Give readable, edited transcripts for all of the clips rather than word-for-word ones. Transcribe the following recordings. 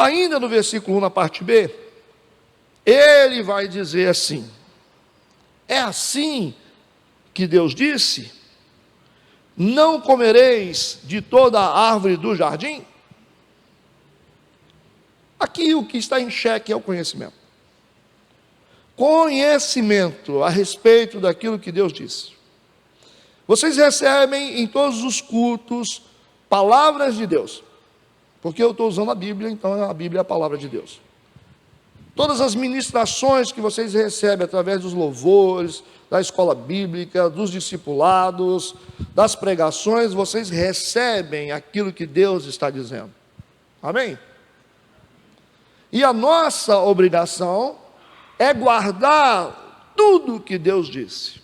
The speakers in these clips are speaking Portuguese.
Ainda no versículo 1, na parte B, ele vai dizer assim: é assim que Deus disse: não comereis de toda a árvore do jardim? Aqui o que está em xeque é o conhecimento. Conhecimento a respeito daquilo que Deus disse. Vocês recebem em todos os cultos palavras de Deus, porque eu estou usando a Bíblia, então a Bíblia é a palavra de Deus. Todas as ministrações que vocês recebem através dos louvores, da escola bíblica, dos discipulados, das pregações, vocês recebem aquilo que Deus está dizendo. Amém? E a nossa obrigação é guardar tudo que Deus disse,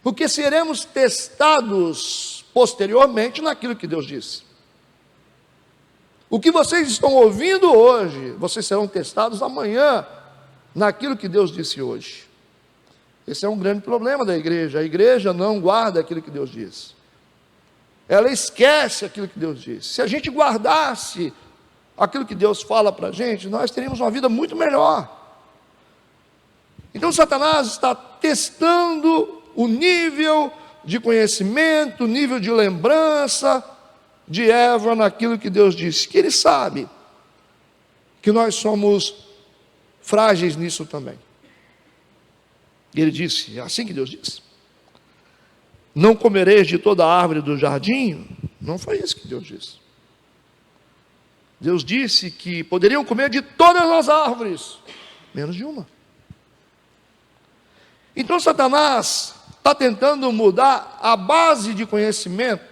porque seremos testados posteriormente naquilo que Deus disse. O que vocês estão ouvindo hoje, vocês serão testados amanhã naquilo que Deus disse hoje. Esse é um grande problema da igreja. A igreja não guarda aquilo que Deus disse. Ela esquece aquilo que Deus disse. Se a gente guardasse aquilo que Deus fala para a gente, nós teríamos uma vida muito melhor. Então Satanás está testando o nível de conhecimento, o nível de lembrança de Eva naquilo que Deus disse, que ele sabe que nós somos frágeis nisso também. E ele disse, é assim que Deus disse: não comereis de toda a árvore do jardim. Não foi isso que Deus disse. Deus disse que poderiam comer de todas as árvores, menos de uma. Então Satanás está tentando mudar a base de conhecimento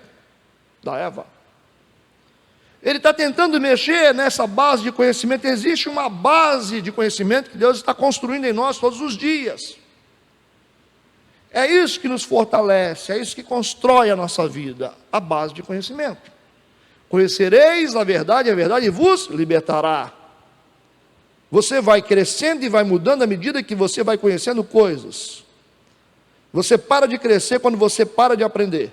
da Eva. Ele está tentando mexer nessa base de conhecimento. Existe uma base de conhecimento que Deus está construindo em nós todos os dias. É isso que nos fortalece, é isso que constrói a nossa vida, a base de conhecimento. Conhecereis a verdade vos libertará. Você vai crescendo e vai mudando à medida que você vai conhecendo coisas. Você para de crescer quando você para de aprender.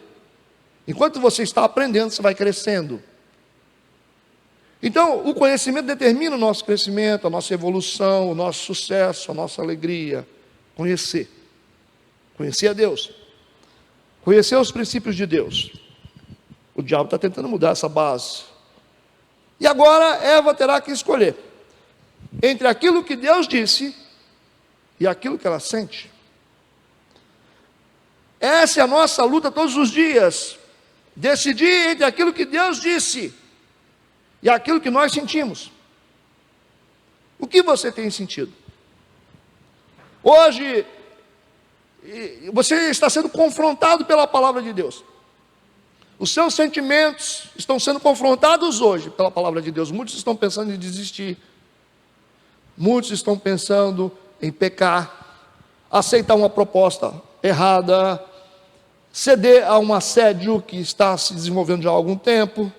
Enquanto você está aprendendo, você vai crescendo. Então, o conhecimento determina o nosso crescimento, a nossa evolução, o nosso sucesso, a nossa alegria. Conhecer a Deus, conhecer os princípios de Deus. O diabo está tentando mudar essa base. E agora Eva terá que escolher entre aquilo que Deus disse e aquilo que ela sente. Essa é a nossa luta todos os dias. Decidir entre aquilo que Deus disse e aquilo que nós sentimos. O que você tem sentido? Hoje, você está sendo confrontado pela palavra de Deus. Os seus sentimentos estão sendo confrontados hoje pela palavra de Deus. Muitos estão pensando em desistir. Muitos estão pensando em pecar, aceitar uma proposta errada, ceder a um assédio que está se desenvolvendo já há algum tempo.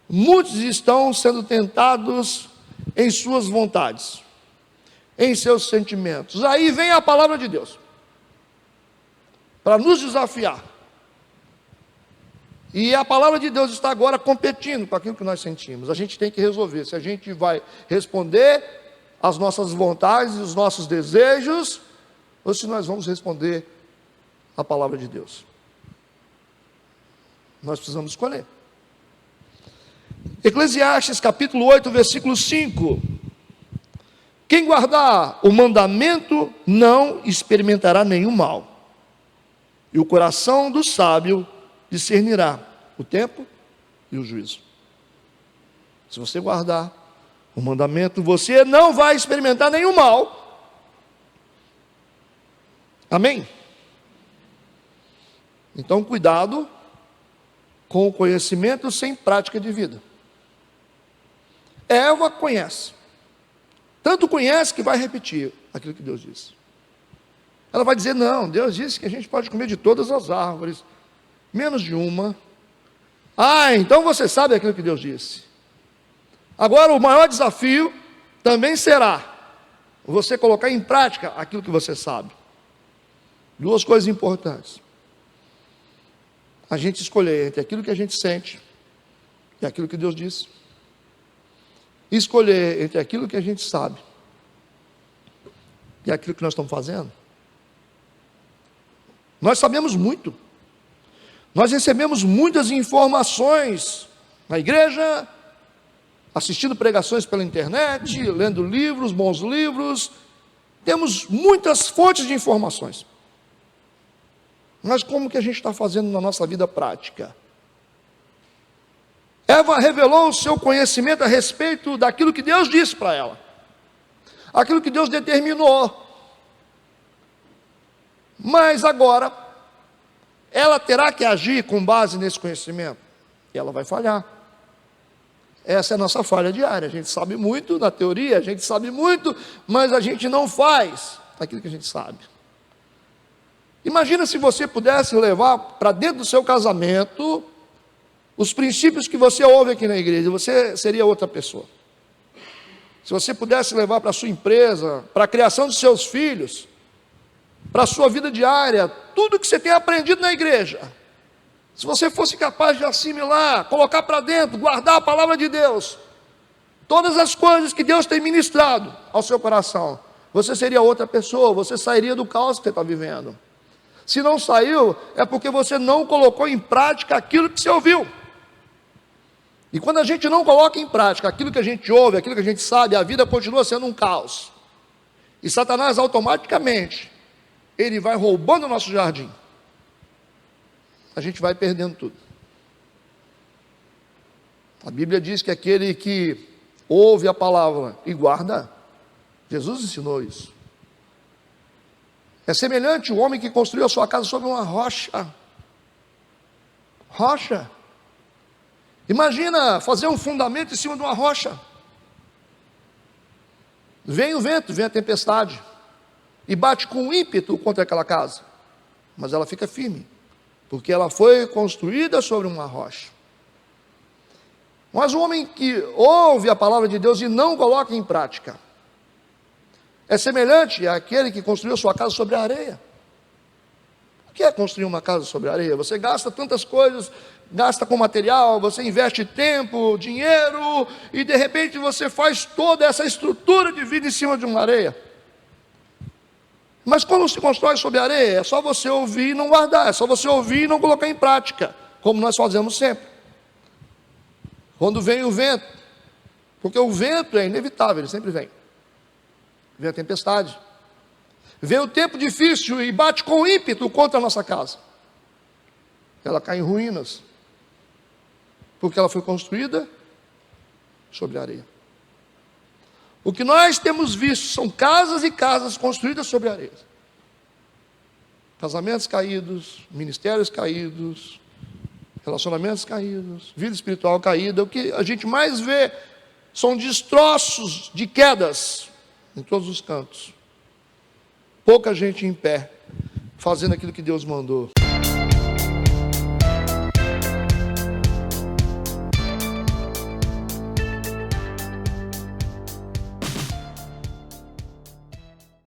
Muitos estão sendo tentados em suas vontades, em seus sentimentos. Aí vem a palavra de Deus para nos desafiar. E a palavra de Deus está agora competindo com aquilo que nós sentimos. A gente tem que resolver se a gente vai responder às nossas vontades e os nossos desejos, ou se nós vamos responder à palavra de Deus. Nós precisamos escolher. Eclesiastes capítulo 8, versículo 5. Quem guardar o mandamento não experimentará nenhum mal, e o coração do sábio discernirá o tempo e o juízo. Se você guardar o mandamento, você não vai experimentar nenhum mal. Amém? Então, cuidado com o conhecimento sem prática de vida. Eva conhece. Tanto conhece que vai repetir aquilo que Deus disse. Ela vai dizer, não, Deus disse que a gente pode comer de todas as árvores, menos de uma. Ah, então você sabe aquilo que Deus disse. Agora o maior desafio também será você colocar em prática aquilo que você sabe. Duas coisas importantes. A gente escolher entre aquilo que a gente sente e aquilo que Deus disse. escolher entre aquilo que a gente sabe e aquilo que nós estamos fazendo. Nós sabemos muito. Nós recebemos muitas informações na igreja, assistindo pregações pela internet, lendo livros, bons livros. Temos muitas fontes de informações. Mas como que a gente está fazendo na nossa vida prática? Eva revelou o seu conhecimento a respeito daquilo que Deus disse para ela, aquilo que Deus determinou. Mas agora, ela terá que agir com base nesse conhecimento, e ela vai falhar. Essa é a nossa falha diária. A gente sabe muito na teoria, a gente sabe muito, mas a gente não faz aquilo que a gente sabe. Imagina se você pudesse levar para dentro do seu casamento os princípios que você ouve aqui na igreja, você seria outra pessoa. Se você pudesse levar para a sua empresa, para a criação dos seus filhos, para a sua vida diária, tudo que você tem aprendido na igreja, se você fosse capaz de assimilar, colocar para dentro, guardar a palavra de Deus, todas as coisas que Deus tem ministrado ao seu coração, você seria outra pessoa, você sairia do caos que você está vivendo. Se não saiu, é porque você não colocou em prática aquilo que você ouviu. E quando a gente não coloca em prática aquilo que a gente ouve, aquilo que a gente sabe, a vida continua sendo um caos. E Satanás automaticamente, ele vai roubando o nosso jardim. A gente vai perdendo tudo. A Bíblia diz que aquele que ouve a palavra e guarda, Jesus ensinou isso. É semelhante ao homem que construiu a sua casa sobre uma rocha. Rocha. Imagina fazer um fundamento em cima de uma rocha. Vem o vento, vem a tempestade, e bate com ímpeto contra aquela casa. Mas ela fica firme, porque ela foi construída sobre uma rocha. Mas o homem que ouve a palavra de Deus e não coloca em prática, é semelhante àquele que construiu sua casa sobre a areia. O que é construir uma casa sobre a areia? Você gasta tantas coisas, gasta com material, você investe tempo, dinheiro, e de repente você faz toda essa estrutura de vida em cima de uma areia. Mas quando se constrói sobre a areia, é só você ouvir e não guardar, é só você ouvir e não colocar em prática, como nós fazemos sempre. Quando vem o vento, porque o vento é inevitável, ele sempre vem. Vem a tempestade, vem o tempo difícil e bate com ímpeto contra a nossa casa. Ela cai em ruínas, porque ela foi construída sobre a areia. O que nós temos visto são casas e casas construídas sobre a areia. Casamentos caídos, ministérios caídos, relacionamentos caídos, vida espiritual caída. O que a gente mais vê são destroços de quedas em todos os cantos. Pouca gente em pé, fazendo aquilo que Deus mandou.